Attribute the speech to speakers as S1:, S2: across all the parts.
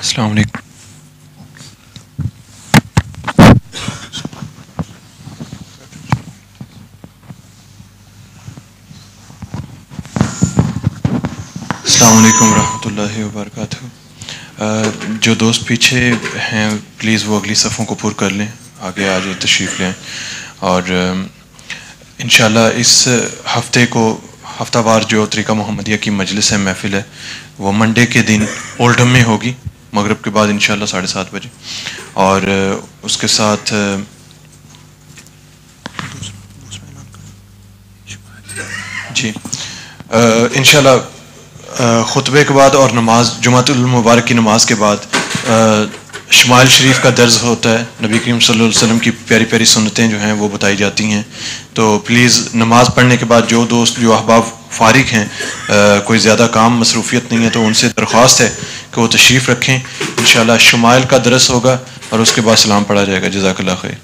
S1: السلام علیکم. السلام علیکم ورحمۃ اللہ وبرکاتہ. جو دوست پیچھے ہیں پلیز وہ اگلی صفوں کو پر کر لیں, آگے آ جائیں, تشریف لیں. اور انشاءاللہ اس ہفتے کو ہفتہ وار جو طریقہ محمدیہ کی مجلس محفل ہے وہ منڈے کے دن اولڈم میں ہوگی, مغرب کے بعد انشاءاللہ 7:30 بجے. اور اس کے ساتھ جی انشاءاللہ خطبے کے بعد اور نماز جمعۃ المبارک کی نماز کے بعد شمائل شریف کا درس ہوتا ہے. نبی کریم صلی اللہ علیہ وسلم کی پیاری پیاری سنتیں جو ہیں وہ بتائی جاتی ہیں. تو پلیز نماز پڑھنے کے بعد جو دوست جو احباب فارغ ہیں, کوئی زیادہ کام مصروفیت نہیں ہے, تو ان سے درخواست ہے کہ وہ تشریف رکھیں. انشاءاللہ شمائل کا درس ہوگا اور اس کے بعد سلام پڑھا جائے گا. جزاک اللہ خیر.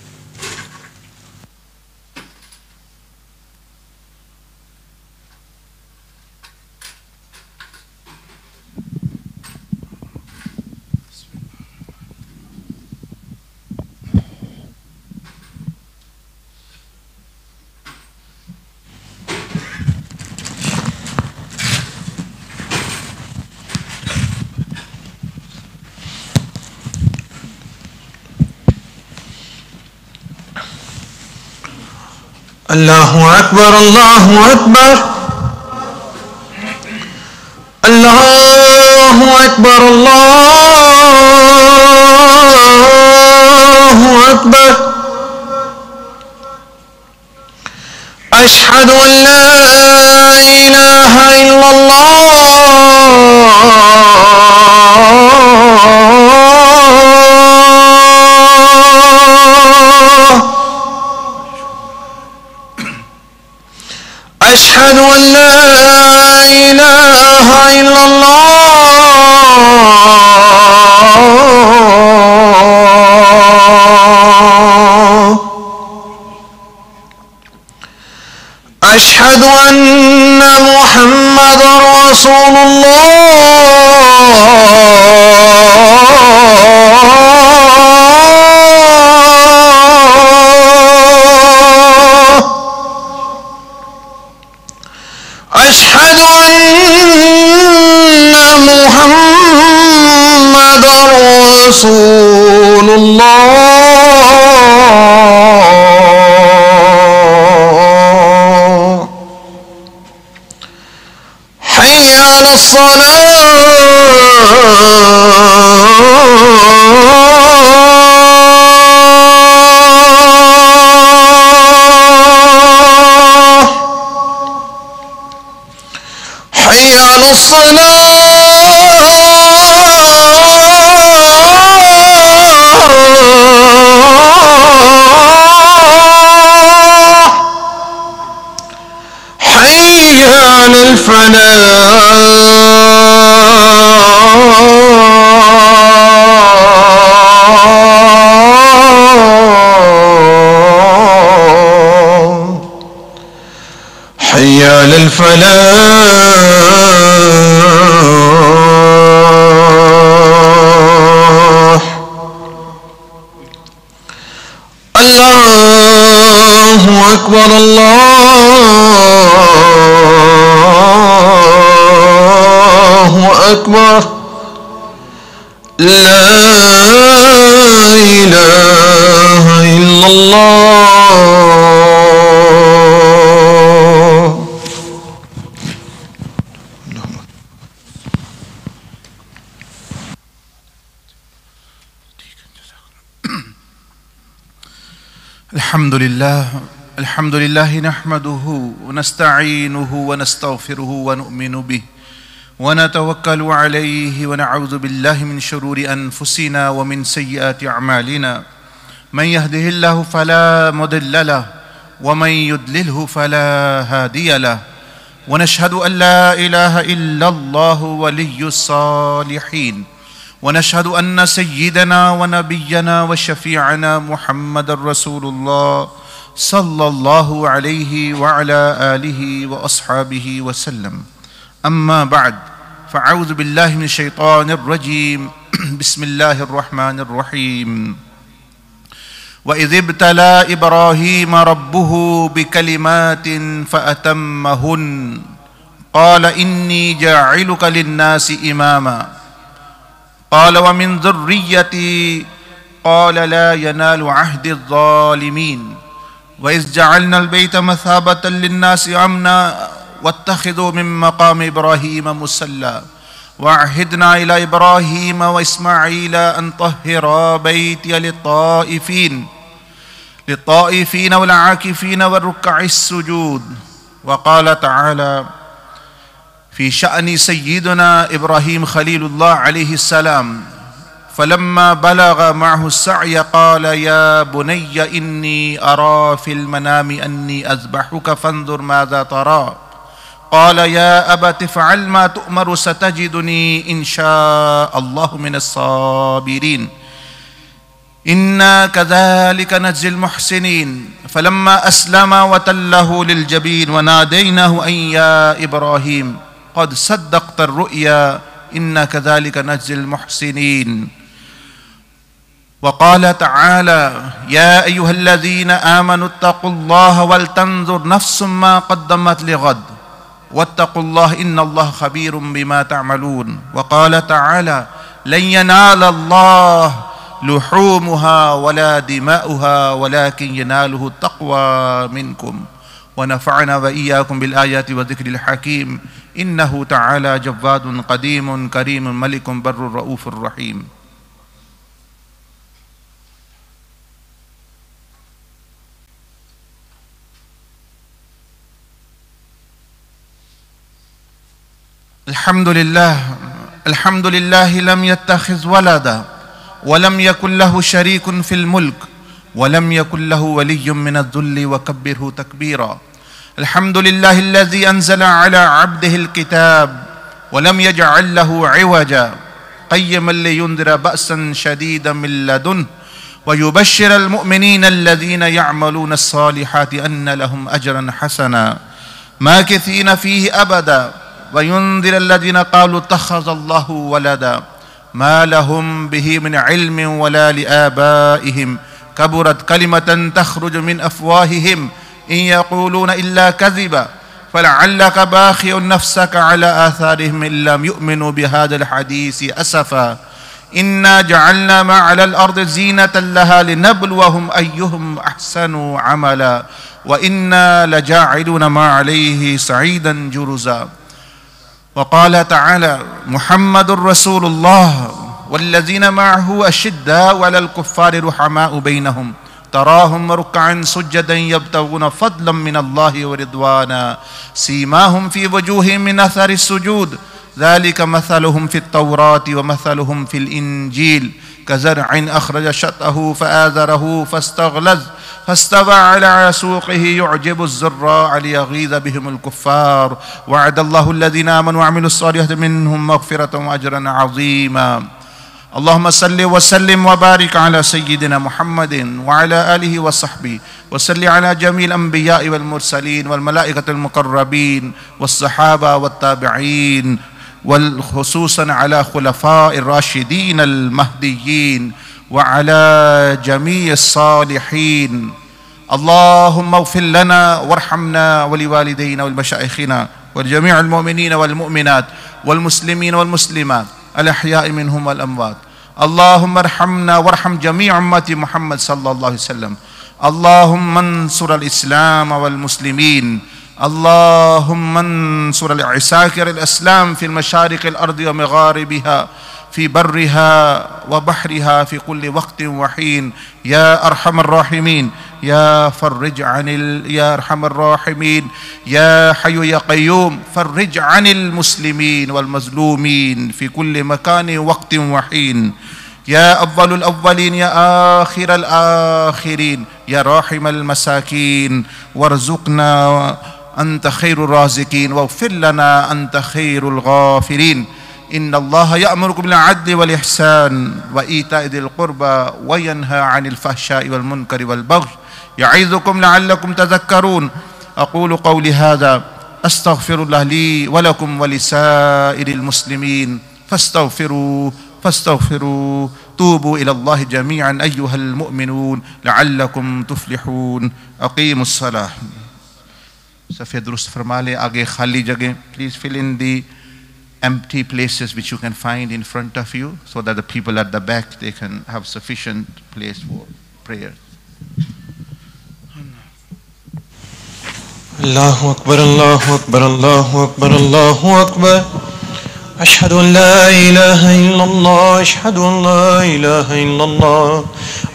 S1: اللہ اکبر اللہ اکبر اللہ اکبر اللہ اکبر. اشہد ان لا الہ الا أشهد أن لا إله إلا الله أشهد أن محمد رسول أشهد أن محمد رسول الله حي على حي على الصلاة حي على الفلاح حي على الفلاح. الله أكبر الله أكبر لا إله إلا الله. الحمد لله نحمده ونستعينه ونستغفره ونؤمن به ونتوكل عليه ونعوذ بالله من شرور أنفسنا ومن سيئات أعمالنا. من يهده الله فلا مضل له ومن يضلله فلا هادي له. ونشهد أن لا إله إلا الله ولي الصالحين. ونشهد أن سيدنا ونبينا وشفيعنا محمد رسول الله صلى الله عليه وعلى آله وأصحابه وسلم. أما بعد فأعوذ بالله من الشيطان الرجيم
S2: بسم الله الرحمن الرحيم وإذ ابتلى إبراهيم ربه بكلمات فأتمهن قال إني جاعلك للناس إماما قال ومن ذريتي قال لا ينال عهد الظالمين وإذ جعلنا البيت مثابة للناس أمنا واتخذوا من مقام إبراهيم مصلى وعهدنا إلى إبراهيم وإسماعيل أن طهرا بيتي للطائفين والعاكفين والركع السجود. وقال تعالى في شأن سيدنا إبراهيم خليل الله عليه السلام فلما بلغ معه السعي قال يا بني إني أرى في المنام أني أذبحك فانظر ماذا ترى قال يا أبت افعل ما تؤمر ستجدني إن شاء الله من الصابرين إنا كذلك نجزي المحسنين فلما أسلم وتله للجبين وناديناه أن يا إبراهيم قد صدقت الرؤيا إنا كذلك نجزي المحسنين. وقال تعالى يا أيها الذين آمنوا اتقوا الله ولتنظر نفس ما قدمت لغد واتقوا الله إن الله خبير بما تعملون. وقال تعالى لن ينال الله لحومها ولا دماؤها ولكن يناله التقوى منكم. ونفعنا وإياكم بالآيات والذكر الحكيم إنه تعالى جواد قديم كريم ملك بر رؤوف رحيم. الحمد لله لم يتخذ ولدا ولم يكن له شريك في الملك ولم يكن له ولي من الذل وكبره تكبيرا. الحمد لله الذي أنزل على عبده الكتاب ولم يجعل له عوجا قيما لينذر بأسا شديدا من لدنه ويبشر المؤمنين الذين يعملون الصالحات أن لهم أجرا حسنا ماكثين فيه أبدا وينذر الذين قالوا اتخذ الله ولدا ما لهم به من علم ولا لآبائهم كبرت كلمة تخرج من أفواههم إن يقولون إلا كذبا فلعلك باخع نفسك على آثارهم إن لم يؤمنوا بهذا الحديث أسفا إنا جعلنا ما على الأرض زينة لها لنبلوهم أيهم أحسن عملا وإنا لجاعلون ما عليه صعيدا جرزا. وقال تعالى محمد رسول الله والذين معه أشداء على الكفار رحماء بينهم تراهم ركعا سجدا يبتغون فضلا من الله ورضوانا سيماهم في وجوههم من أثر السجود ذلك مثلهم في التوراة ومثلهم في الإنجيل كزرع أخرج شطأه فآزره فاستغلظ فاستوى على سوقه يعجب الزراع ليغيظ بهم الكفار وعد الله الذين آمنوا وعملوا الصالحات منهم مغفرة وأجرا عظيما. اللهم صل وسلم وبارك على سيدنا محمد وعلى آله وصحبه وصل على جميع الأنبياء والمرسلين والملائكة المقربين والصحابة والتابعين وخصوصا على خلفاء الراشدين المهديين وعلى جميع الصالحين. اللهم اغفر لنا وارحمنا ولوالدينا ولمشايخنا ولجميع المؤمنين والمؤمنات والمسلمين والمسلمات الأحياء منهم والأموات. اللهم ارحمنا وارحم جميع أمة محمد صلى الله عليه وسلم. اللهم انصر الإسلام والمسلمين. اللهم انصر العساكر الإسلام في المشارق الأرض ومغاربها في برها وبحرها في كل وقت وحين يا أرحم الراحمين يا فرج عن يا أرحم الراحمين يا حي يا قيوم فرج عن المسلمين والمظلومين في كل مكان وقت وحين يا أول الأولين يا آخر الآخرين يا راحم المساكين وارزقنا أنت خير الرازقين واغفر لنا أنت خير الغافرين. إن الله يأمركم بالعدل والإحسان وإيتاء ذي القربى وينهى عن الفحشاء والمنكر والبغي يعظكم لعلكم تذكرون. أقول قولي هذا أستغفر الله لي ولكم ولسائر المسلمين فاستغفروه فاستغفروا توبوا إلى الله جميعا أيها المؤمنون لعلكم تفلحون أقيموا الصلاة. صفحہ درست فرما لیں. آگے خالی جگہ please fill in the empty places which you can find in front of you so that the people at the back they can have sufficient place for prayer.
S1: Allahu Akbar, Allahu Akbar, Allahu Akbar, Allahu Akbar. أشهد أن لا إله إلا الله أشهد أن لا إله إلا الله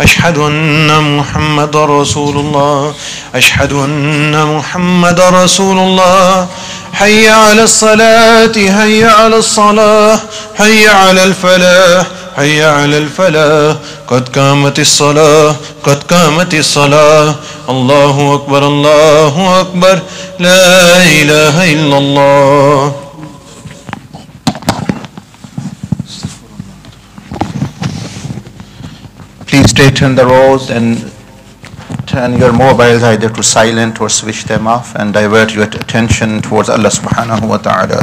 S1: أشهد أن محمد رسول الله أشهد أن محمد رسول الله حي على الصلاة حي على الصلاة حي على الفلاح حي على الفلاح قد قامت الصلاة قد قامت الصلاة الله أكبر الله أكبر لا إله إلا الله.
S2: Please straighten the rows and turn your mobiles either to silent or switch them off and divert your attention towards Allah subhanahu wa ta'ala.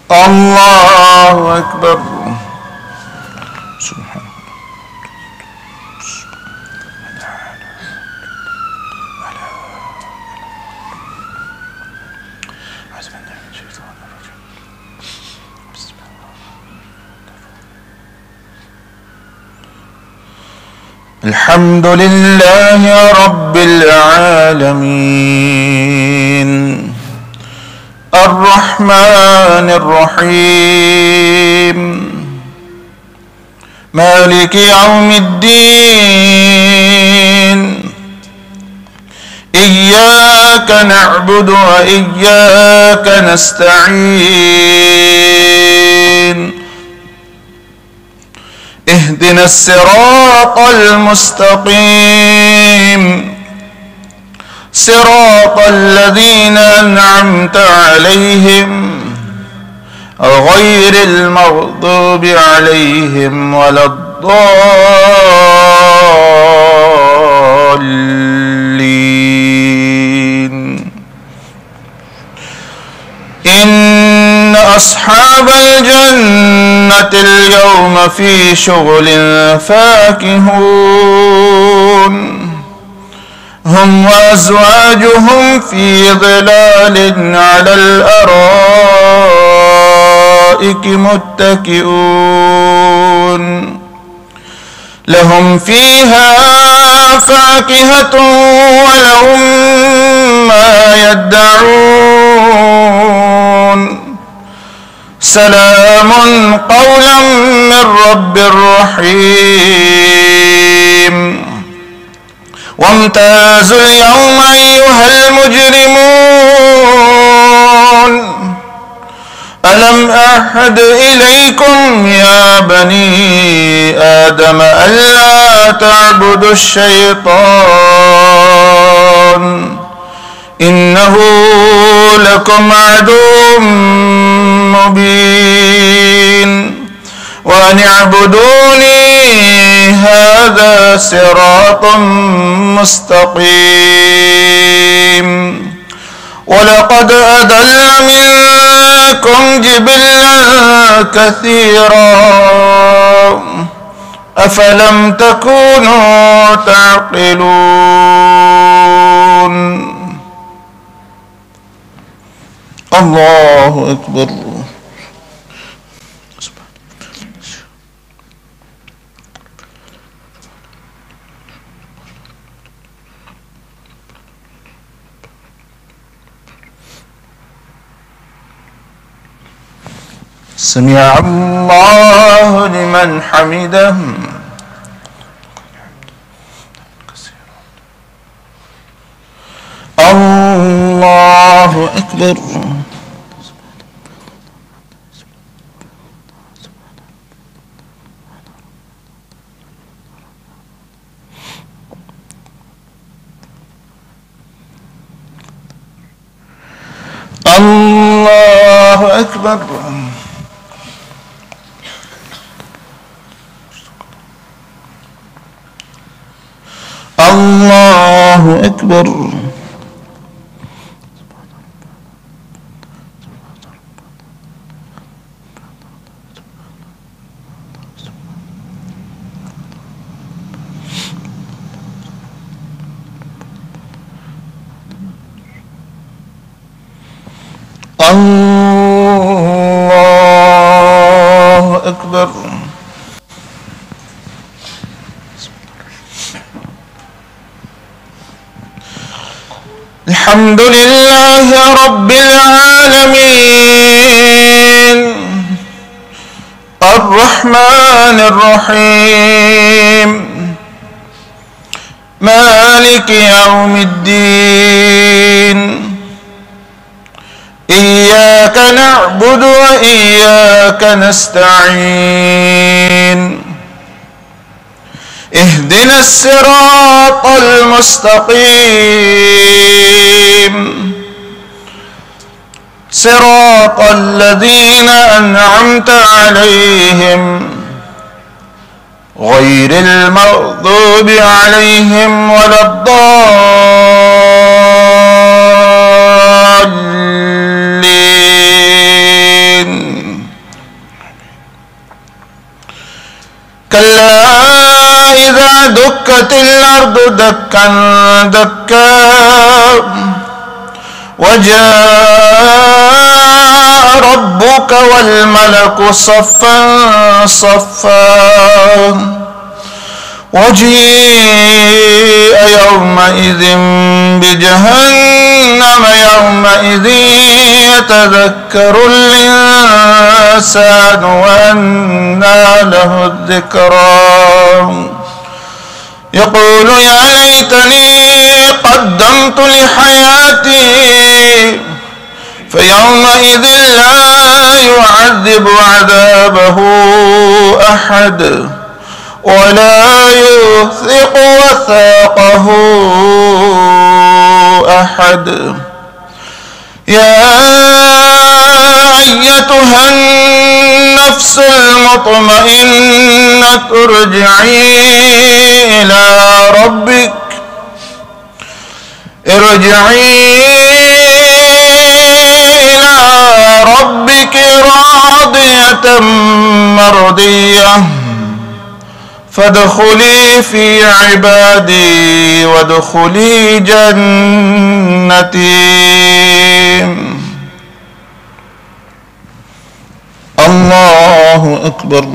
S2: Allahu Akbar. الحمد لله رب العالمين الرحمن الرحيم مالك يوم الدين إياك نعبد وإياك نستعين اهدنا الصراط المستقيم صراط الذين أنعمت عليهم غير المغضوب عليهم ولا الضالين. إن أصحاب الجنة اليوم في شغل فاكهون هم وأزواجهم في ظلال على الأرائك متكئون لهم فيها فاكهة ولهم ما يدعون سلام قولا من رب رحيم. وامتازوا اليوم أيها المجرمون ألم أعهد إليكم يا بني آدم ألا تعبدوا الشيطان إنه لكم عدو مبين وأن اعبدوني هذا صراط مستقيم. ولقد أضل منكم جبلا كثيرا أفلم تكونوا تعقلون. الله أكبر. سمع الله لمن حمده. الله أكبر. الله أكبر. أكبر. الله أكبر. الحمد لله رب العالمين الرحمن الرحيم مالك يوم الدين إياك نعبد وإياك نستعين اهدنا الصراط المستقيم صراط الذين أنعمت عليهم غير المغضوب عليهم ولا الضالين. كلا إذا دكت الأرض دكا دكا وجاء ربك والملك صفا صفا وجيء يومئذ بجهنم يومئذ يتذكر الإنسان وأنى له الذكرى يقول يا ليتني قدمت لحياتي فيومئذ لا يعذب عذابه أحد ولا يوثق وثاقه أحد. يا أيتها النفس المطمئنة ارجعي إلى ربك راضية مرضية فادخلي في عبادي وادخلي جنتي. الله أكبر.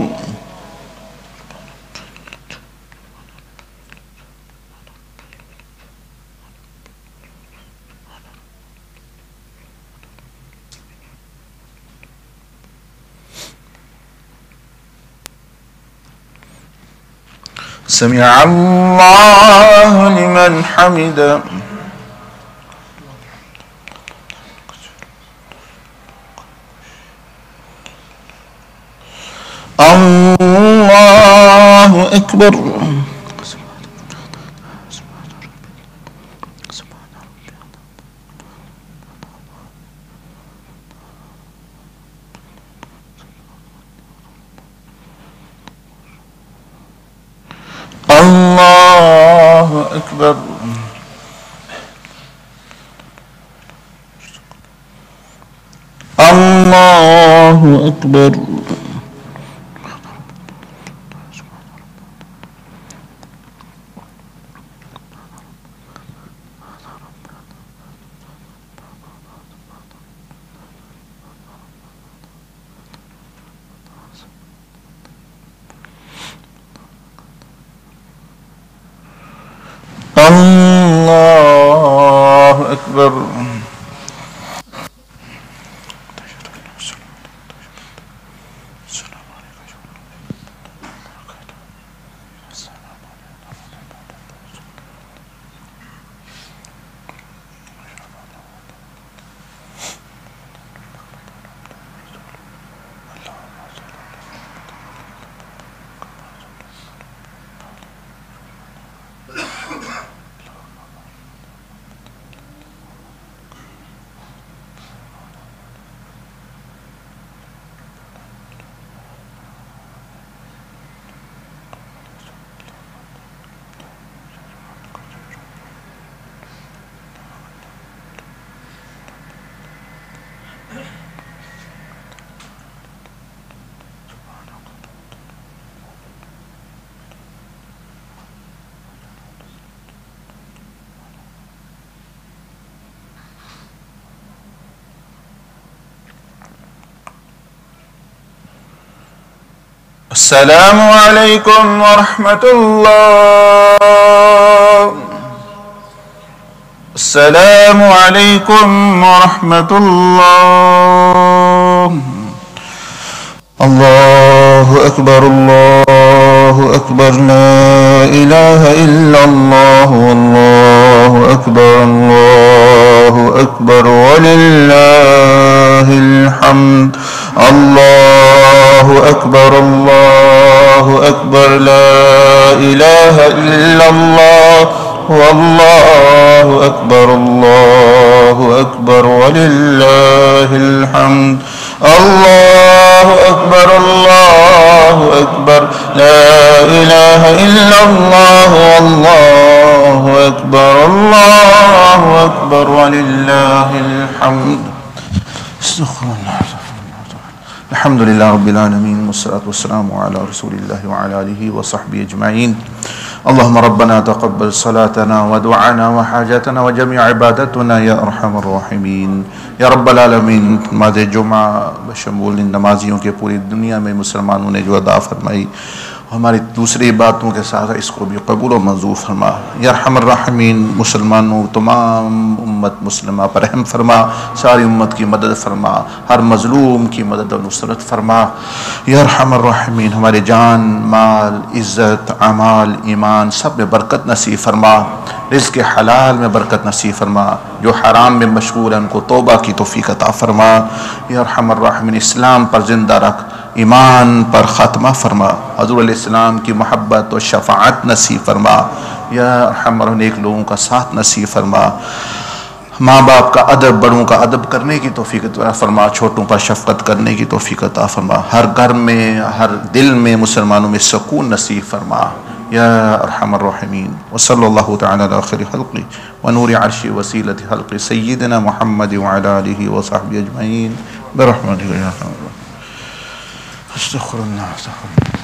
S2: سمع الله لمن حمده. الله أكبر. الله أكبر. الله أكبر. الله أكبر. السلام علیکم ورحمۃ اللہ. السلام علیکم ورحمۃ اللہ. اللہ اکبر اللہ اکبر لا الہ الا اللہ واللہ اکبر اللہ اکبر وللہ الحمد. اللہ اکبر اللہ اکبر لا الہ الا اللہ واللہ اکبر اللہ اکبر وللہ الحمد. اللہ اکبر اللہ اکبر لا الہ الا اللہ واللہ اکبر اللہ اکبر وللہ الحمد. الحمد للہ رب العالمین والصلاة والسلام علی رسول اللہ وعلی آلہ وصحبہ اجمعین. اللہم ربنا تقبل صلاتنا ودعانا وحاجتنا وجميع عبادتنا یا ارحم الراحمین. یا رب العالمین نماز جمعہ بشمول نمازیوں کے پوری دنیا میں مسلمانوں نے جو ادا فرمائی ہماری دوسری باتوں کے ساتھ اس کو بھی قبول و منظور فرما. یا ارحم الراحمین مسلمانوں تمام امت مسلمہ پر رحم فرما، ساری امت کی مدد فرما، ہر مظلوم کی مدد و نصرت فرما. یا ارحم الراحمین ہمارے جان مال عزت اعمال ایمان سب میں برکت نصیب فرما، رزق حلال میں برکت نصیب فرما، جو حرام میں مشغول ہیں ان کو توبہ کی توفیق عطا فرما. یا ارحم الراحمین اسلام پر زندہ رکھ، ایمان پر خاتمہ فرما، حضور علیہ السلام کی محبت و شفاعت نصیب فرما. یا ارحم الراحمین نیک لوگوں کا ساتھ نصیب فرما، ماں باپ کا ادب بڑوں کا ادب کرنے کی توفیق عطا فرما، چھوٹوں پر شفقت کرنے کی توفیق عطا فرما، ہر گھر میں ہر دل میں مسلمانوں میں سکون نصیب فرما. یا ارحم الراحمین. وصلی اللہ تعالی علی خیر خلق ونور عرش وسیلۃ خلق سیدنا محمد وعلی آلہ وصحبہ اجمعین برحمتک یا ارحم الراحمین. استغفر اللہ استغفر اللہ.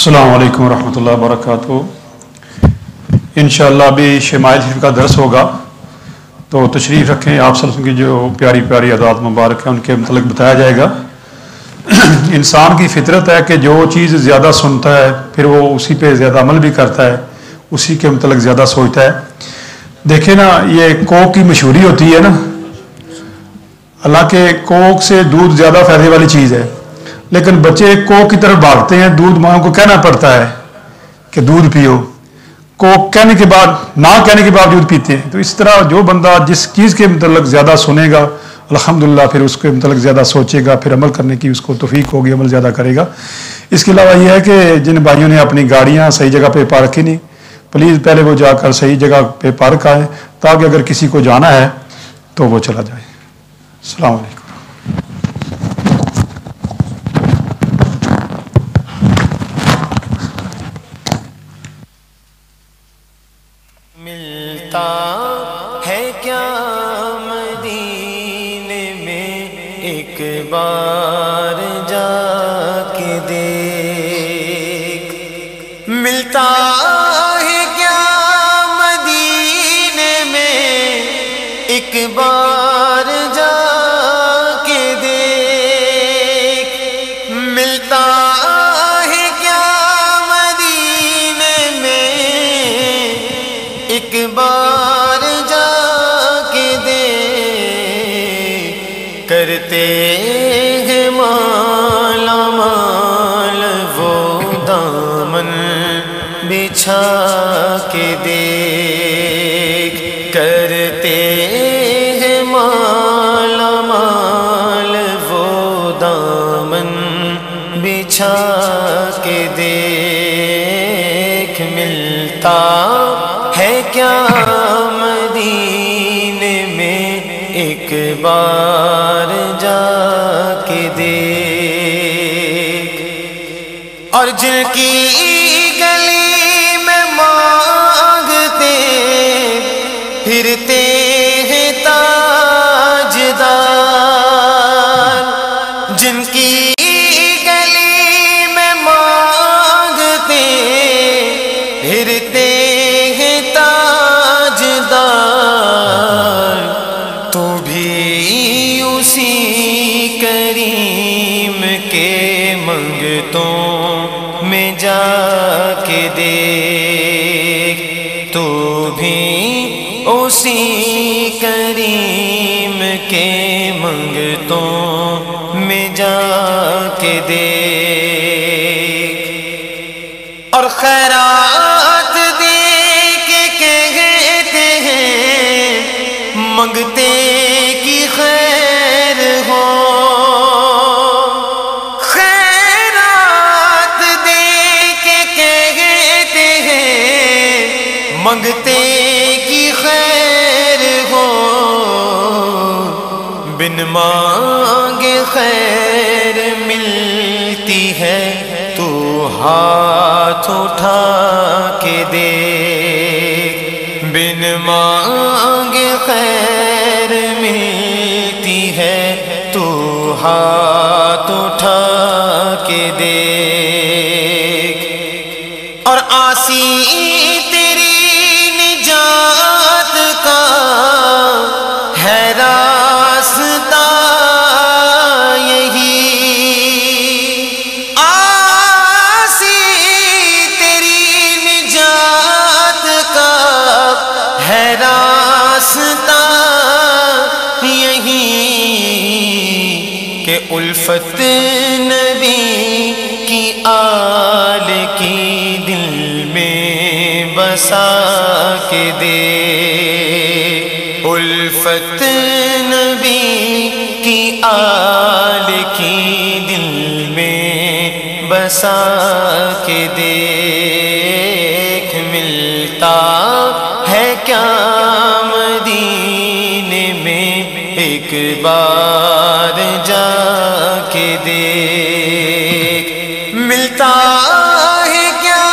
S3: السلام علیکم ورحمۃ اللہ وبرکاتہ۔ انشاءاللہ ابھی شمائل شریف کا درس ہوگا، تو تشریف رکھیں۔ آپ صلی اللہ علیہ وسلم کی جو پیاری پیاری عادات مبارک ہیں ان کے متعلق بتایا جائے گا۔ انسان کی فطرت ہے کہ جو چیز زیادہ سنتا ہے پھر وہ اسی پہ زیادہ عمل بھی کرتا ہے، اسی کے متعلق زیادہ سوچتا ہے۔ دیکھیں نا، یہ کوک کی مشہوری ہوتی ہے نا، حالانکہ کوک سے دودھ زیادہ فائدے والی چیز ہے، لیکن بچے کوک کی طرف بھاگتے ہیں، دودھ ماں کو کہنا پڑتا ہے کہ دودھ پیو، کوک کہنے کے بعد نہ کہنے کے باوجود پیتے ہیں۔ تو اس طرح جو بندہ جس چیز کے متعلق زیادہ سنے گا الحمدللہ پھر اس کے متعلق زیادہ سوچے گا، پھر عمل کرنے کی اس کو توفیق ہوگی، عمل زیادہ کرے گا۔ اس کے علاوہ یہ ہے کہ جن بھائیوں نے اپنی گاڑیاں صحیح جگہ پہ پارک کی نہیں، پلیز پہلے وہ جا کر صحیح جگہ پہ پارک آئیں، تاکہ اگر کسی کو جانا ہے تو وہ چلا جائے۔ السلام علیکم۔
S4: ملتا ہے کیا مدینے میں ایک بار جا کے دیکھ، ملتا ہے کیا مدینے میں ایک بار جا کے دیکھ، ملتا ہے کیا مدینے میں ایک بار جا کے دیکھ، کرتے ہیں مالا مال وہ دامن بچھا کے دیکھ، کرتے ہیں مالا مال وہ دامن بچھا کے دیکھ، ملتا ہے کیا مدینے میں ایک بار جا کے دیکھ، اور جن کی گلی میں مانگتے پھرتے ہیں تاجدار، جن کی گلی میں مانگتے پھرتے ہیں تاجدار، تو بھی اسی کریم کے منگتوں میں جا کے دیکھ، تو بھی اسی کریم کے منگتوں میں جا کے دیکھ، اور خیرات دے کے کہتے ہیں منگتے کی خیر ہو، خیرات دے کے کہتے ہیں منگتے کی خیر ہو، بن مانگے خیر ملتی ہے تو ہاتھ اٹھا کے دیکھ، بن مانگے خیر ملتی ہے تو ہاتھ اٹھا کے دیکھ، اور آسی تیری نجات کا ہے راستہ یہی، آسی تیری نجات کا ہے راستہ یہی، کہ الفت نبی کی آل کی دل میں بسا کے دے، الفت نبی کی آل کی دل میں بسا کے دیکھ، ملتا ہے کیا مدینے میں ایک بار جا کے دیکھ، ملتا ہے کیا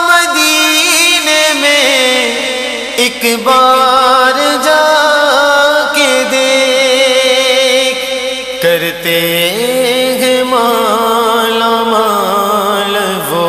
S4: مدینے میں ایک بار جا کے دیکھ، کرتے ہیں مالا مال وہ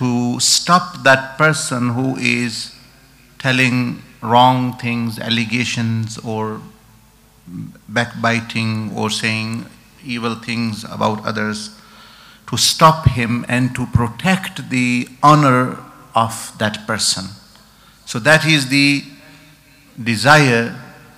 S2: to stop that person who is telling wrong things, allegations or backbiting or saying evil things about others, to stop him and to protect the honor of that person. So that is the desire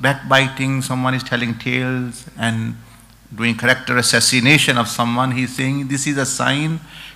S2: backbiting, someone is telling tales and doing character assassination of someone, he is saying this is a sign,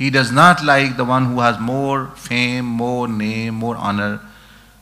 S2: He does not like the one who has more fame, more name, more honor.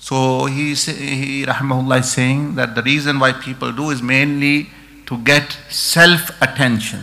S2: So he rahimahullah is saying that the reason why people do is mainly to get self attention.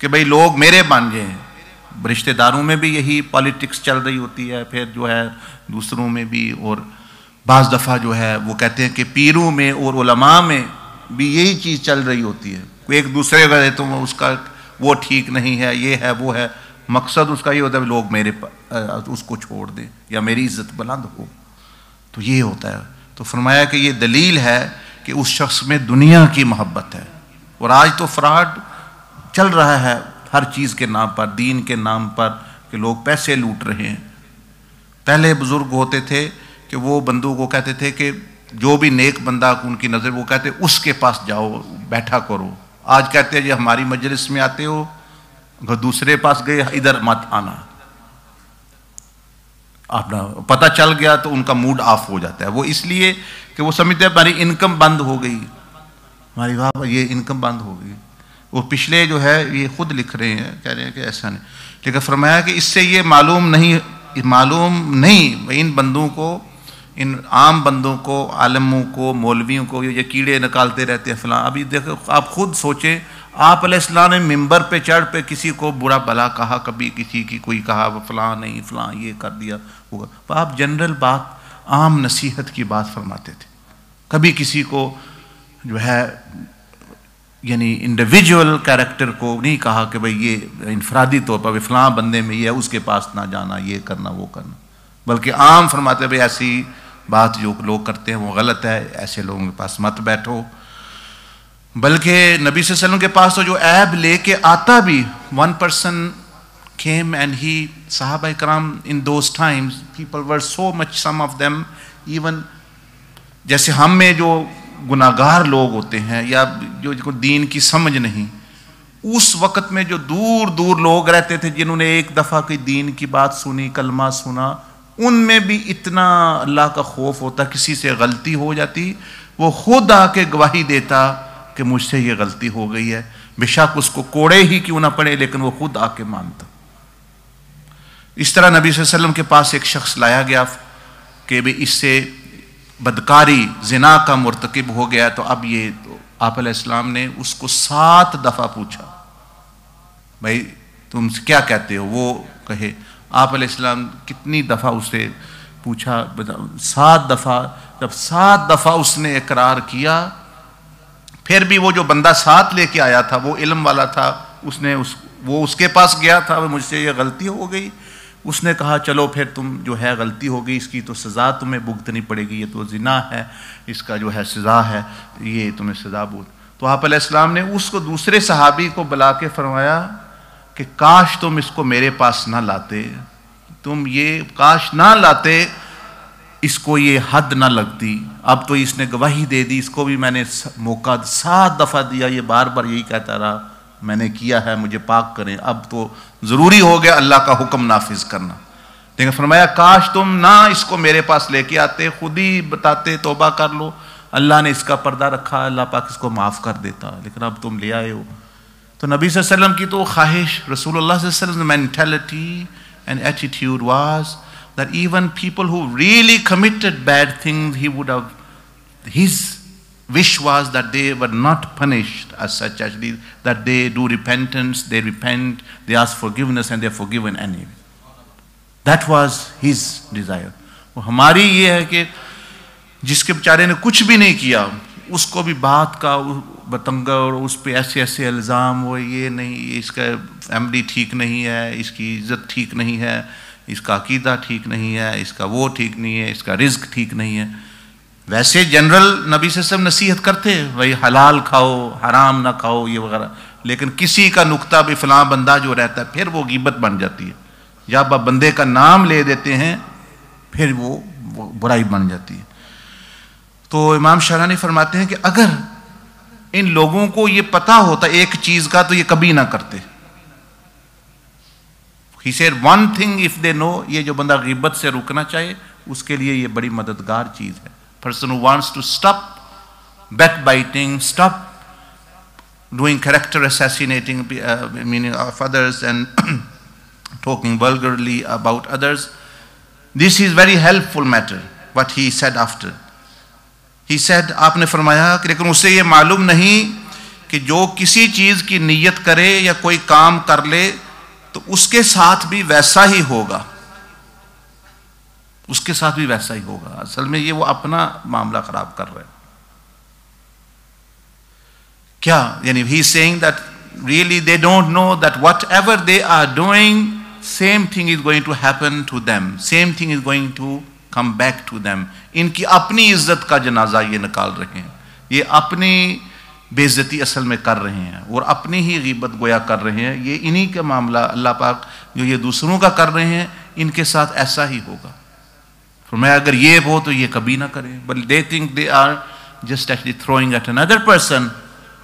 S2: کہ بھئی لوگ میرے بن جائیں. رشتہ داروں میں بھی یہی پالیٹکس چل رہی ہوتی ہے, پھر جو ہے دوسروں میں بھی, اور بعض دفعہ جو ہے وہ کہتے ہیں کہ پیروں میں اور علماء میں بھی یہی چیز چل رہی ہوتی ہے. کوئی ایک دوسرے کا تو اس کا وہ ٹھیک نہیں ہے, یہ ہے وہ ہے, مقصد اس کا یہ ہوتا ہے لوگ میرے اس کو چھوڑ دیں یا میری عزت بلند ہو. تو یہ ہوتا ہے. تو فرمایا کہ یہ دلیل ہے کہ اس شخص میں دنیا کی محبت ہے. اور آج تو فراڈ چل رہا ہے ہر چیز کے نام پر, دین کے نام پر, کہ لوگ پیسے لوٹ رہے ہیں. پہلے بزرگ ہوتے تھے کہ وہ بندوں کو کہتے تھے کہ جو بھی نیک بندہ ان کی نظر, وہ کہتے اس کے پاس جاؤ بیٹھا کرو. آج کہتے ہیں جی ہماری مجلس میں آتے ہو, اگر دوسرے پاس گئے ادھر مت آنا. آپ پتہ چل گیا تو ان کا موڈ آف ہو جاتا ہے. وہ اس لیے کہ وہ سمجھتے ہیں ہماری انکم بند ہو گئی, ہماری واہ یہ انکم بند ہو گئی. وہ پچھلے جو ہے یہ خود لکھ رہے ہیں, کہہ رہے ہیں کہ ایسا نہیں. لیکن فرمایا کہ اس سے یہ معلوم نہیں ان بندوں کو, ان عام بندوں کو, عالموں کو, مولویوں کو یہ کیڑے نکالتے رہتے ہیں فلاں. ابھی دیکھو آپ خود سوچیں, آپ علیہ السلام نے ممبر پہ چڑھ پہ کسی کو برا بلا کہا, کبھی کسی کی کوئی کہا فلاں نہیں فلاں یہ کر دیا ہوگا. آپ جنرل بات, عام نصیحت کی بات فرماتے تھے. کبھی کسی کو جو ہے یعنی انڈیویجول کیریکٹر کو نہیں کہا کہ بھئی یہ انفرادی طور پر فلاں بندے میں یہ ہے, اس کے پاس نہ جانا, یہ کرنا وہ کرنا, بلکہ عام فرماتے بھئی ایسی بات جو لوگ کرتے ہیں وہ غلط ہے, ایسے لوگوں کے پاس مت بیٹھو. بلکہ نبی صلی اللہ علیہ وسلم کے پاس تو جو عیب لے کے آتا بھی, one person came and he, صحابہ کرام in those times people were so much, some of them even جیسے ہم میں جو گناہگار لوگ ہوتے ہیں یا جو دین کی سمجھ نہیں, اس وقت میں جو دور دور لوگ رہتے تھے جنہوں نے ایک دفعہ کوئی دین کی بات سنی, کلمہ سنا, ان میں بھی اتنا اللہ کا خوف ہوتا, کسی سے غلطی ہو جاتی وہ خود آ کے گواہی دیتا کہ مجھ سے یہ غلطی ہو گئی ہے, بے شک اس کو کوڑے ہی کیوں نہ پڑے لیکن وہ خود آ کے مانتا. اس طرح نبی صلی اللہ علیہ وسلم کے پاس ایک شخص لایا گیا کہ بھئی اس سے بدکاری زنا کا مرتکب ہو گیا. تو اب یہ تو آپ علیہ السلام نے اس کو 7 دفعہ پوچھا, بھائی تم کیا کہتے ہو, وہ کہے. آپ علیہ السلام کتنی دفعہ اسے پوچھا, 7 دفعہ. جب 7 دفعہ اس نے اقرار کیا, پھر بھی وہ جو بندہ ساتھ لے کے آیا تھا وہ علم والا تھا, وہ اس کے پاس گیا تھا, مجھ سے یہ غلطی ہو گئی. اس نے کہا چلو پھر تم جو ہے غلطی ہو گئی, اس کی تو سزا تمہیں بھگتنی پڑے گی, یہ تو زنا ہے, اس کا جو ہے سزا ہے, یہ تمہیں سزا بھگت. تو آپ علیہ السلام نے اس کو دوسرے صحابی کو بلا کے فرمایا کہ کاش تم اس کو میرے پاس نہ لاتے, تم یہ کاش نہ لاتے, اس کو یہ حد نہ لگتی. اب تو اس نے گواہی دے دی, اس کو بھی میں نے موقع 7 دفعہ دیا, یہ بار بار یہی کہتا رہا میں نے کیا ہے, مجھے پاک کریں. اب تو ضروری ہو گیا اللہ کا حکم نافذ کرنا. لیکن فرمایا کاش تم نہ اس کو میرے پاس لے کے آتے, خود ہی بتاتے توبہ کر لو, اللہ نے اس کا پردہ رکھا, اللہ پاک اس کو معاف کر دیتا, لیکن اب تم لے آئے ہو. تو نبی صلی اللہ علیہ وسلم کی تو خواہش, رسول اللہ صلی اللہ علیہ وسلم mentality and attitude was that even people who really committed bad things, he would have, his wish was that they were not punished as such, actually, that they do repentance, they repent, they ask forgiveness and they are forgiven anyway. That was his desire. وہ ہماری یہ ہے کہ جس کے بیچارے نے کچھ بھی نہیں کیا, اس کو بھی بات کا بتنگا اور اس پہ ایسے ایسے الزام ہو, یہ نہیں, اس کا فیملی ٹھیک نہیں ہے, اس کی عزت ٹھیک نہیں ہے, اس کا عقیدہ ٹھیک نہیں ہے, اس کا وہ ٹھیک نہیں ہے, اس کا رزق ٹھیک نہیں ہے. ویسے جنرل نبی صلی اللہ علیہ وسلم نصیحت کرتے بھائی حلال کھاؤ, حرام نہ کھاؤ, یہ وغیرہ, لیکن کسی کا نقطہ بھی فلاں بندہ جو رہتا ہے پھر وہ غیبت بن جاتی ہے. جب آپ بندے کا نام لے دیتے ہیں پھر وہ برائی بن جاتی ہے. تو امام شارانی فرماتے ہیں کہ اگر ان لوگوں کو یہ پتا ہوتا ایک چیز کا تو یہ کبھی نہ کرتے. He said one thing if they know, یہ جو بندہ غیبت سے رکنا چاہے اس کے لیے یہ بڑی مددگار چیز ہے. Person who wants to stop backbiting, stop doing character assassinating, meaning of others, and talking vulgarly about others. This is very helpful matter, what he said after. He said, آپ نے فرمایا کہ لیکن اسے یہ معلوم نہیں کہ جو کسی چیز کی نیت کرے یا کوئی کام کر لے تو اس کے ساتھ بھی ویسا ہی ہوگا، اس کے ساتھ بھی ویسا ہی ہوگا. اصل میں یہ وہ اپنا معاملہ خراب کر رہے ہیں. کیا یعنی ہی seeing that really they don't know that whatever they are doing same thing is going to happen to them, same thing is going to come back to them. ان کی اپنی عزت کا جنازہ یہ نکال رہے ہیں، یہ اپنی بے عزتی اصل میں کر رہے ہیں اور اپنی ہی غیبت گویا کر رہے ہیں. یہ انہی کا معاملہ اللہ پاک جو یہ دوسروں کا کر رہے ہیں ان کے ساتھ ایسا ہی ہوگا. فرمایا اگر یہ ہو تو یہ کبھی نہ کریں. But they think they are just actually throwing at another person.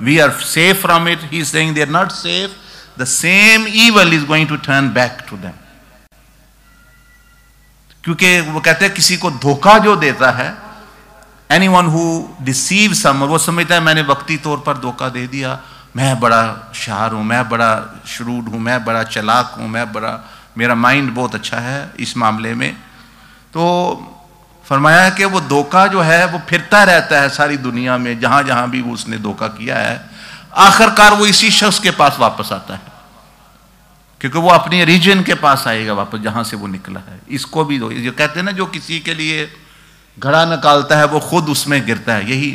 S2: We are safe from it. He is saying they are not safe. The same evil is going to turn back to them. کیونکہ وہ کہتے ہیں کسی کو دھوکہ جو دیتا ہے، anyone who deceives someone، وہ سمجھتا ہے میں نے وقتی طور پر دھوکہ دے دیا، میں بڑا شاعر ہوں، میں بڑا شروڈ ہوں، میں بڑا چلاک ہوں، میرا مائنڈ بہت اچھا ہے اس معاملے میں. تو فرمایا کہ وہ دھوکہ جو ہے وہ پھرتا رہتا ہے ساری دنیا میں، جہاں جہاں بھی وہ اس نے دھوکہ کیا ہے، آخر کار وہ اسی شخص کے پاس واپس آتا ہے، کیونکہ وہ اپنی ریجن کے پاس آئے گا واپس جہاں سے وہ نکلا ہے. اس کو بھی جو کہتے ہیں نا جو کسی کے لیے گھڑا نکالتا ہے وہ خود اس میں گرتا ہے، یہی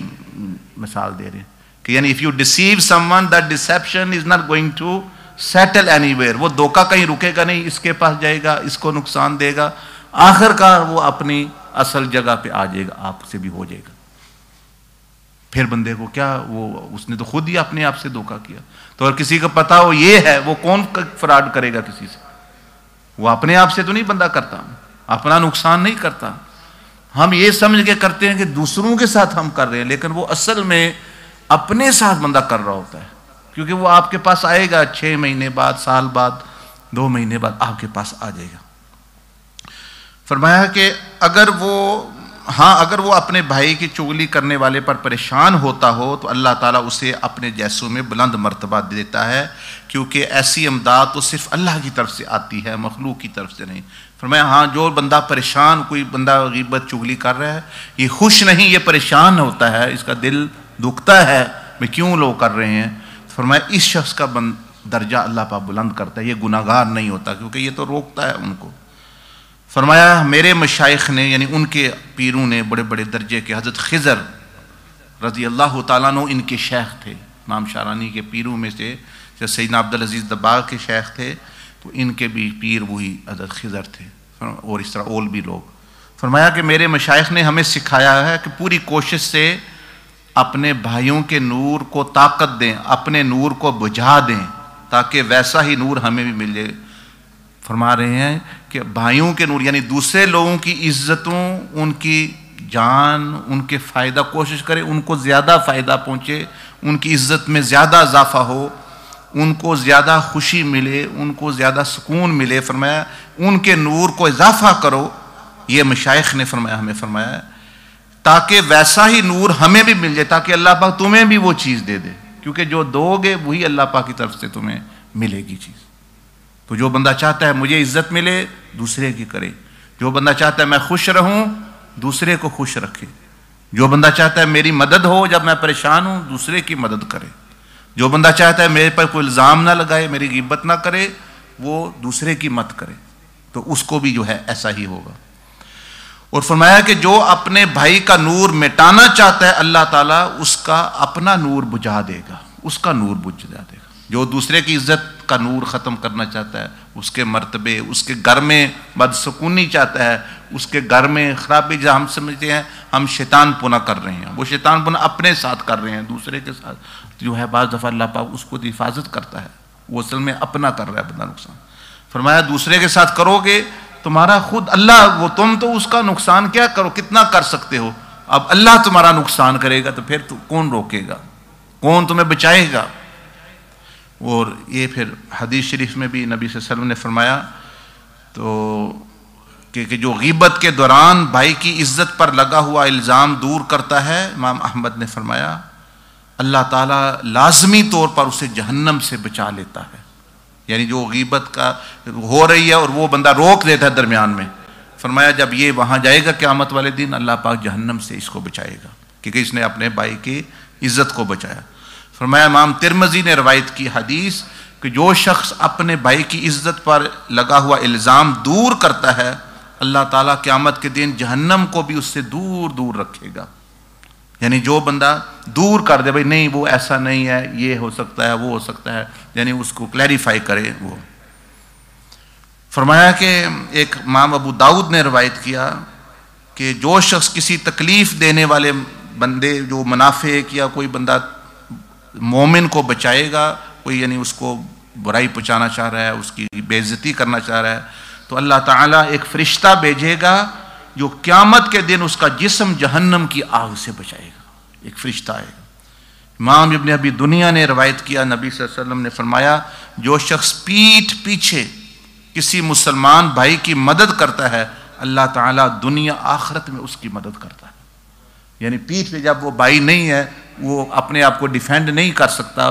S2: مثال دے رہے ہیں کہ یعنی if you deceive someone that deception is not going to settle anywhere. وہ دھوکہ کہیں رکے گا نہیں، اس کے پاس جائے گا، اس کو نقصان دے گا، آخر کار وہ اپنی اصل جگہ پہ آ جائے گا، آپ سے بھی ہو جائے گا. پھر بندے کو کیا، وہ اس نے تو خود ہی اپنے آپ سے دھوکہ کیا. تو اگر کسی کو پتا ہو یہ ہے، وہ کون فراڈ کرے گا کسی سے؟ وہ اپنے آپ سے تو نہیں بندہ کرتا، اپنا نقصان نہیں کرتا. ہم یہ سمجھ کے کرتے ہیں کہ دوسروں کے ساتھ ہم کر رہے ہیں، لیکن وہ اصل میں اپنے ساتھ بندہ کر رہا ہوتا ہے، کیونکہ وہ آپ کے پاس آئے گا 6 مہینے بعد، سال بعد، 2 مہینے بعد آپ کے پاس آ جائے گا. فرمایا کہ اگر وہ اپنے بھائی کی چغلی کرنے والے پر پریشان ہوتا ہو تو اللہ تعالیٰ اسے اپنے جیسوں میں بلند مرتبہ دیتا ہے، کیونکہ ایسی امداد تو صرف اللہ کی طرف سے آتی ہے، مخلوق کی طرف سے نہیں. فرمایا ہاں جو بندہ پریشان، کوئی بندہ غیبت چغلی کر رہا ہے، یہ خوش نہیں، یہ پریشان ہوتا ہے، اس کا دل دکھتا ہے میں کیوں لوگ کر رہے ہیں. فرمایا اس شخص کا درجہ اللہ پاک بلند کرتا ہے، یہ گناہ گار نہیں ہوتا، کیونکہ یہ تو روکتا ہے ان کو. فرمایا میرے مشائخ نے یعنی ان کے پیروں نے، بڑے بڑے درجے کے حضرت خضر رضی اللہ تعالیٰ عنہ ان کے شیخ تھے. امام شارانی کے پیروں میں سے سیدنا عبدالعزیز دباغ کے شیخ تھے، تو ان کے بھی پیر وہی حضرت خضر تھے، اور اس طرح اور بھی لوگ. فرمایا کہ میرے مشائخ نے ہمیں سکھایا ہے کہ پوری کوشش سے اپنے بھائیوں کے نور کو طاقت دیں، اپنے نور کو بجھا دیں، تاکہ ویسا ہی نور ہمیں بھی مل جائے. فرما رہے ہیں کہ بھائیوں کے نور یعنی دوسرے لوگوں کی عزتوں، ان کی جان، ان کے فائدہ کوشش کریں، ان کو زیادہ فائدہ پہنچے، ان کی عزت میں زیادہ اضافہ ہو، ان کو زیادہ خوشی ملے، ان کو زیادہ سکون ملے. فرمایا ان کے نور کو اضافہ کرو. یہ مشائخ نے فرمایا، ہمیں فرمایا تاکہ ویسا ہی نور ہمیں بھی مل جائے، تاکہ اللہ پاک تمہیں بھی وہ چیز دے دے، کیونکہ جو دو گے وہی اللہ پاک کی طرف سے تمہیں ملے گی چیز. تو جو بندہ چاہتا ہے مجھے عزت ملے، دوسرے کی کرے. جو بندہ چاہتا ہے میں خوش رہوں، دوسرے کو خوش رکھے. جو بندہ چاہتا ہے میری مدد ہو جب میں پریشان ہوں، دوسرے کی مدد کرے. جو بندہ چاہتا ہے میرے پر کوئی الزام نہ لگائے، میری غیبت نہ کرے، وہ دوسرے کی مت کرے، تو اس کو بھی جو ہے ایسا ہی ہوگا. اور فرمایا کہ جو اپنے بھائی کا نور مٹانا چاہتا ہے اللہ تعالیٰ اس کا اپنا نور بجھا دے گا، اس کا نور بجھا دے گا. جو دوسرے کی عزت کا نور ختم کرنا چاہتا ہے، اس کے مرتبے، اس کے گھر میں بدسکونی چاہتا ہے، اس کے گھر میں خرابی، جہاں ہم سمجھتے ہیں ہم شیطان پنا کر رہے ہیں، وہ شیطان پنا اپنے ساتھ کر رہے ہیں، دوسرے کے ساتھ جو ہے بعض دفعہ اللہ پاک اس کو حفاظت کرتا ہے، وہ اصل میں اپنا کر رہا ہے بندہ نقصان. فرمایا دوسرے کے ساتھ کرو گے تمہارا خود اللہ، وہ تم تو اس کا نقصان کیا کرو، کتنا کر سکتے ہو، اب اللہ تمہارا نقصان کرے گا تو پھر تو کون روکے گا، کون تمہیں بچائے گا. اور یہ پھر حدیث شریف میں بھی نبی صلی اللہ علیہ وسلم نے فرمایا تو کہ جو غیبت کے دوران بھائی کی عزت پر لگا ہوا الزام دور کرتا ہے، امام احمد نے فرمایا اللہ تعالیٰ لازمی طور پر اسے جہنم سے بچا لیتا ہے. یعنی جو غیبت کا ہو رہی ہے اور وہ بندہ روک دیتا ہے درمیان میں، فرمایا جب یہ وہاں جائے گا قیامت والے دن اللہ پاک جہنم سے اس کو بچائے گا، کیونکہ اس نے اپنے بھائی کی عزت کو بچایا. فرمایا امام ترمذی نے روایت کی حدیث کہ جو شخص اپنے بھائی کی عزت پر لگا ہوا الزام دور کرتا ہے اللہ تعالیٰ قیامت کے دن جہنم کو بھی اس سے دور دور رکھے گا. یعنی جو بندہ دور کر دے بھائی نہیں وہ ایسا نہیں ہے، یہ ہو سکتا ہے وہ ہو سکتا ہے، یعنی اس کو کلیریفائی کرے. وہ فرمایا کہ ایک امام ابو داؤد نے روایت کیا کہ جو شخص کسی تکلیف دینے والے بندے جو منافق یا کوئی بندہ مومن کو بچائے گا، کوئی یعنی اس کو برائی پہنچانا چاہ رہا ہے، اس کی بے عزتی کرنا چاہ رہا ہے، تو اللہ تعالیٰ ایک فرشتہ بھیجے گا جو قیامت کے دن اس کا جسم جہنم کی آگ سے بچائے گا. ایک فرشتہ آئے گا. امام ابن ابی دنیا نے روایت کیا نبی صلی اللہ علیہ وسلم نے فرمایا جو شخص پیٹھ پیچھے کسی مسلمان بھائی کی مدد کرتا ہے اللہ تعالیٰ دنیا آخرت میں اس کی مدد کرتا ہے. یعنی پیٹھ پہ جب وہ بھائی نہیں ہے، وہ اپنے آپ کو ڈیفینڈ نہیں کر سکتا،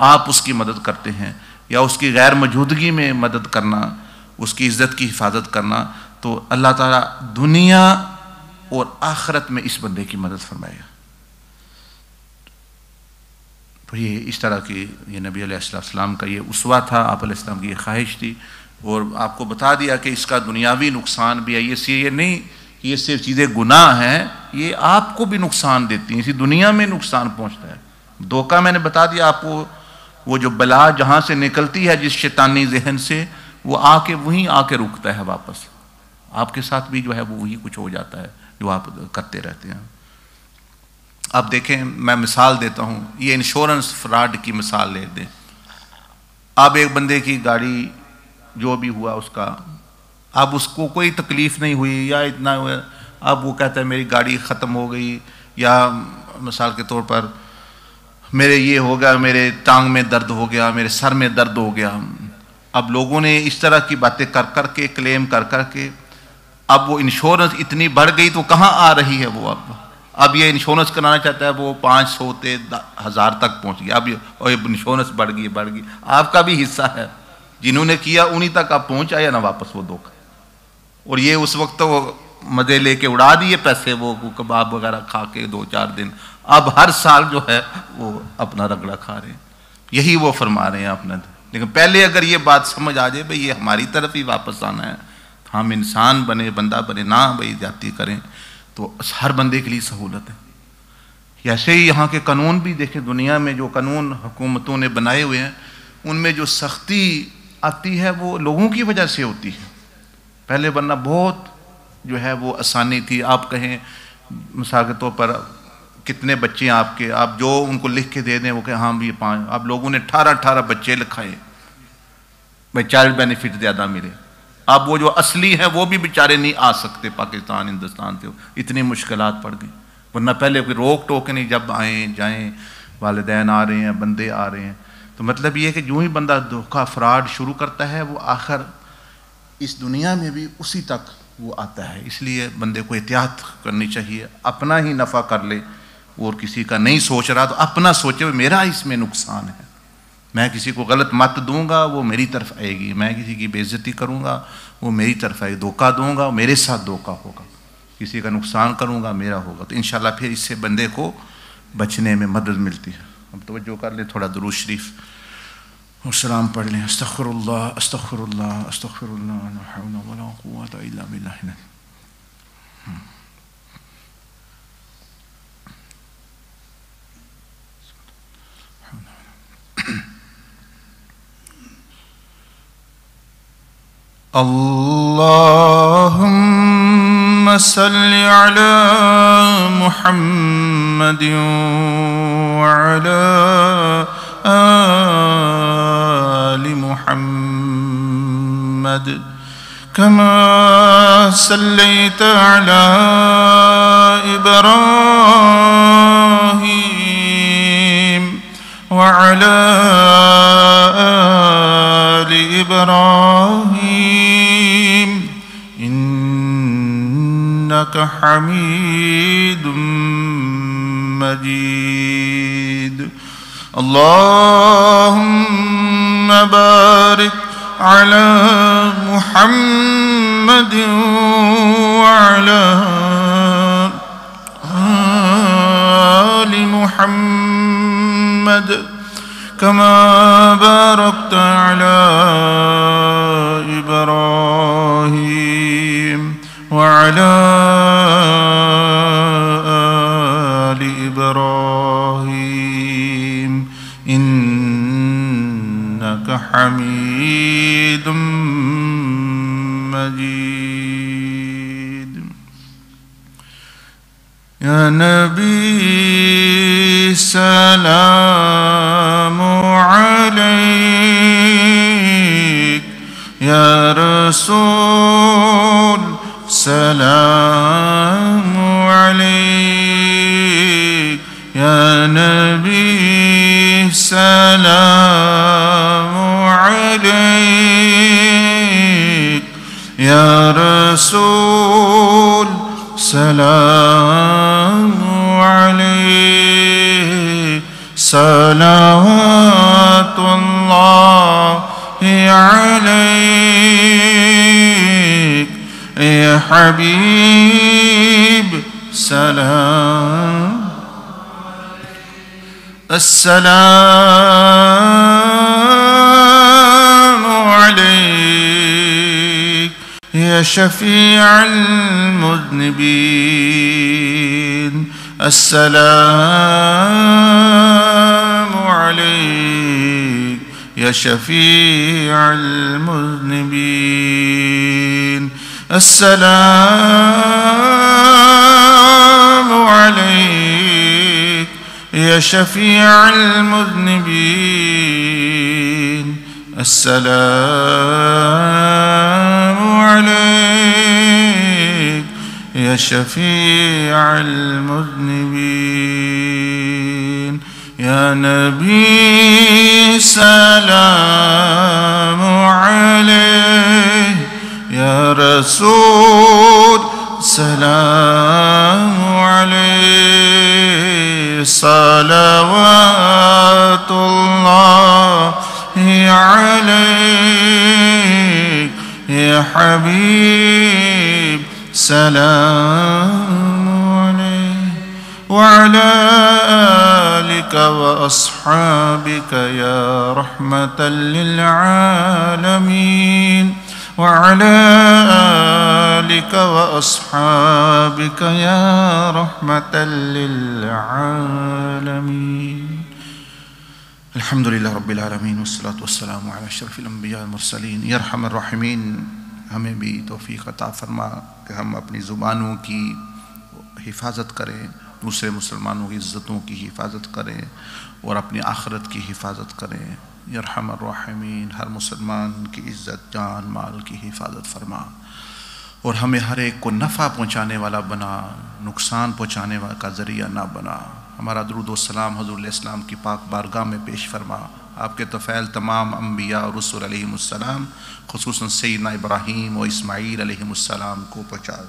S2: آپ اس کی مدد کرتے ہیں، یا اس کی غیر موجودگی میں مدد کرنا، اس کی عزت کی حفاظت کرنا، تو اللہ تعالیٰ دنیا اور آخرت میں اس بندے کی مدد فرمائے گا. تو یہ اس طرح کی یہ نبی علیہ السلام کا یہ اسوہ تھا، آپ علیہ السلام کی یہ خواہش تھی. اور آپ کو بتا دیا کہ اس کا دنیاوی نقصان بھی ہے. یہ نہیں کہ یہ صرف چیزیں گناہ ہیں، یہ آپ کو بھی نقصان دیتی ہیں، اسی دنیا میں نقصان پہنچتا ہے. دھوکہ میں نے بتا دیا آپ کو، وہ جو بلا جہاں سے نکلتی ہے جس شیطانی ذہن سے، وہ وہیں آ کے رکتا ہے واپس. آپ کے ساتھ بھی جو ہے وہ وہی کچھ ہو جاتا ہے جو آپ کرتے رہتے ہیں. اب دیکھیں میں مثال دیتا ہوں، یہ انشورنس فراڈ کی مثال لے دیں. اب ایک بندے کی گاڑی جو بھی ہوا اس کا، اب اس کو کوئی تکلیف نہیں ہوئی یا اتنا ہوا، اب وہ کہتا ہے میری گاڑی ختم ہو گئی، یا مثال کے طور پر میرے یہ ہو گیا، میرے ٹانگ میں درد ہو گیا، میرے سر میں درد ہو گیا. اب لوگوں نے اس طرح کی باتیں کر کر کے کلیم کر کر کے اب وہ انشورنس اتنی بڑھ گئی تو کہاں آ رہی ہے وہ. اب یہ انشورنس کرانا چاہتا ہے وہ 500 سے 1000 تک پہنچ گیا. اب انشورنس بڑھ گئی. آپ کا بھی حصہ ہے، جنہوں نے کیا انہی تک آپ پہنچ آیا نہ واپس وہ دھوکہ. اور یہ اس وقت تو مزے لے کے اڑا دیے پیسے، وہ کباب وغیرہ کھا کے 2-4 دن. اب ہر سال جو ہے وہ اپنا رگڑا کھا رہے ہیں. یہی وہ فرما رہے ہیں اپنا. لیکن پہلے اگر یہ بات سمجھ آ جائے بھئی یہ ہماری طرف ہی واپس آنا ہے، ہم انسان بنے بندہ بنے نہ بھئی جاتی کریں، تو ہر بندے کے لیے سہولت ہے. ایسے ہی یہاں کے قانون بھی دیکھیں، دنیا میں جو قانون حکومتوں نے بنائے ہوئے ہیں ان میں جو سختی آتی ہے وہ لوگوں کی وجہ سے ہوتی ہے. پہلے ورنہ بہت جو ہے وہ آسانی تھی. آپ کہیں مثال کے طور پر کتنے بچے ہیں آپ کے، آپ جو ان کو لکھ کے دے دیں وہ کہ ہاں بھی 5. اب لوگوں نے 18 بچے لکھائے بھائی چائلڈ بینیفٹ زیادہ ملے. اب وہ جو اصلی ہیں وہ بھی بیچارے نہیں آ سکتے پاکستان ہندوستان سے، اتنی مشکلات پڑ گئی. ورنہ پہلے کوئی روک ٹوک نہیں، جب آئیں جائیں، والدین آ رہے ہیں، بندے آ رہے ہیں. تو مطلب یہ ہے کہ جو ہی بندہ دھوکہ فراڈ شروع کرتا ہے وہ آخر اس دنیا میں بھی اسی تک وہ آتا ہے. اس لیے بندے کو احتیاط کرنی چاہیے، اپنا ہی نفع کر لے اور کسی کا نہیں سوچ رہا تو اپنا سوچے میرا اس میں نقصان ہے. میں کسی کو غلط مت دوں گا وہ میری طرف آئے گی، میں کسی کی بے عزتی کروں گا وہ میری طرف آئے گی، دھوکہ دوں گا میرے ساتھ دھوکہ ہوگا، کسی کا نقصان کروں گا میرا ہوگا. تو انشاءاللہ پھر اس سے بندے کو بچنے میں مدد ملتی ہے. اب توجہ کر لیں، تھوڑا درود شریف اور سلام پڑھ لیں. استغفر اللہ استغفر اللہ استغفر اللہ لا حول ولا قوۃ الا باللہ. اللهم صل على محمد وعلى آل محمد كما صليت على إبراهيم وعلى آل إبراهيم إنك حميد مجيد. اللهم بارك على محمد وعلى آل محمد كما باركت على إبراهيم وعلى آل إبراهيم إنك حميد مجيد. يا نبي سلام عليك، يا رسول سلام عليك، يا نبي سلام عليك، يا رسول سلام عليك. صلوات الله عليك يا حبيب سلام. السلام عليك يا شفيع المذنبين. السلام عليك يا شفيع المذنبين. السلام عليك يا شفيع المذنبين. السلام عليك يا شفيع المذنبين. يا نبي سلام عليك، يا رسول سلام عليك. صلوات الله عليك يا حبيب سلام عليك. وعلى آلك وأصحابك يا رحمة للعالمين. وعلى آلك وأصحابك يا رحمة للعالمين. الحمد لله رب العالمين والصلاة والسلام على أشرف الأنبياء والمرسلين. یا ارحم الراحمین، ہمیں بھی توفیق عطا فرما کہ ہم اپنی زبانوں کی حفاظت کریں، دوسرے مسلمانوں کی عزتوں کی حفاظت کریں اور اپنی آخرت کی حفاظت کریں. یا ارحم الراحمین، ہر مسلمان کی عزت جان مال کی حفاظت فرما اور ہمیں ہر ایک کو نفع پہنچانے والا بنا، نقصان پہنچانے والا کا ذریعہ نہ بنا. ہمارا درود و سلام حضور علیہ السلام کی پاک بارگاہ میں پیش فرما. آپ کے طفیل تمام انبیاء اور رسول علیہم السلام، خصوصاً سیدنا ابراہیم و اسماعیل علیہم السلام کو پہنچا،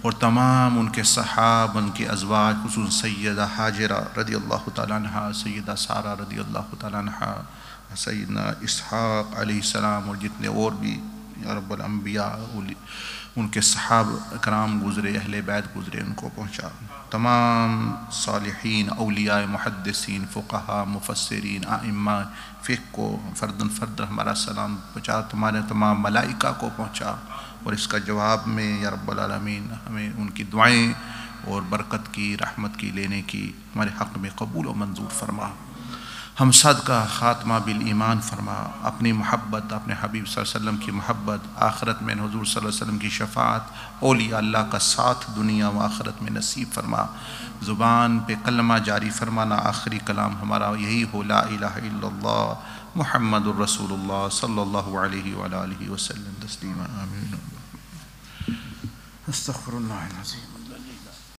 S2: اور تمام ان کے صحاب، ان کے ازواج، خصوصاً سیدہ حاجرہ رضی اللہ تعالیٰ عنہا، سیدہ سارہ رضی اللہ تعالیٰ عنہا، سیدنا اسحاق علیہ السلام، اور جتنے اور بھی یا رب الانبیاء ان کے صحاب کرام گزرے، اہل بیت گزرے، ان کو پہنچا. تمام صالحین، اولیاء، محدثین، فقہاء، مفسرین، ائمہ فقہ کو فرداً فرد ہمارا سلام پہنچا. تمہارے تمام ملائکہ کو پہنچا، اور اس کا جواب میں یا رب العالمین ہمیں ان کی دعائیں اور برکت کی، رحمت کی لینے کی ہمارے حق میں قبول و منظور فرما. ہم صدقہ خاتمہ بالایمان فرما. اپنی محبت، اپنے حبیب صلی اللہ علیہ وسلم کی محبت، آخرت میں حضور صلی اللہ علیہ وسلم کی شفاعت، اولیاء اللہ کا ساتھ دنیا و آخرت میں نصیب فرما. زبان پہ کلمہ جاری فرمانا. آخری کلام ہمارا یہی ہو، لا الہ الا اللہ محمد الرسول اللہ صلی اللہ علیہ وآلہ وسلم تسلیما. آمین. استغفر اللہ العظیم.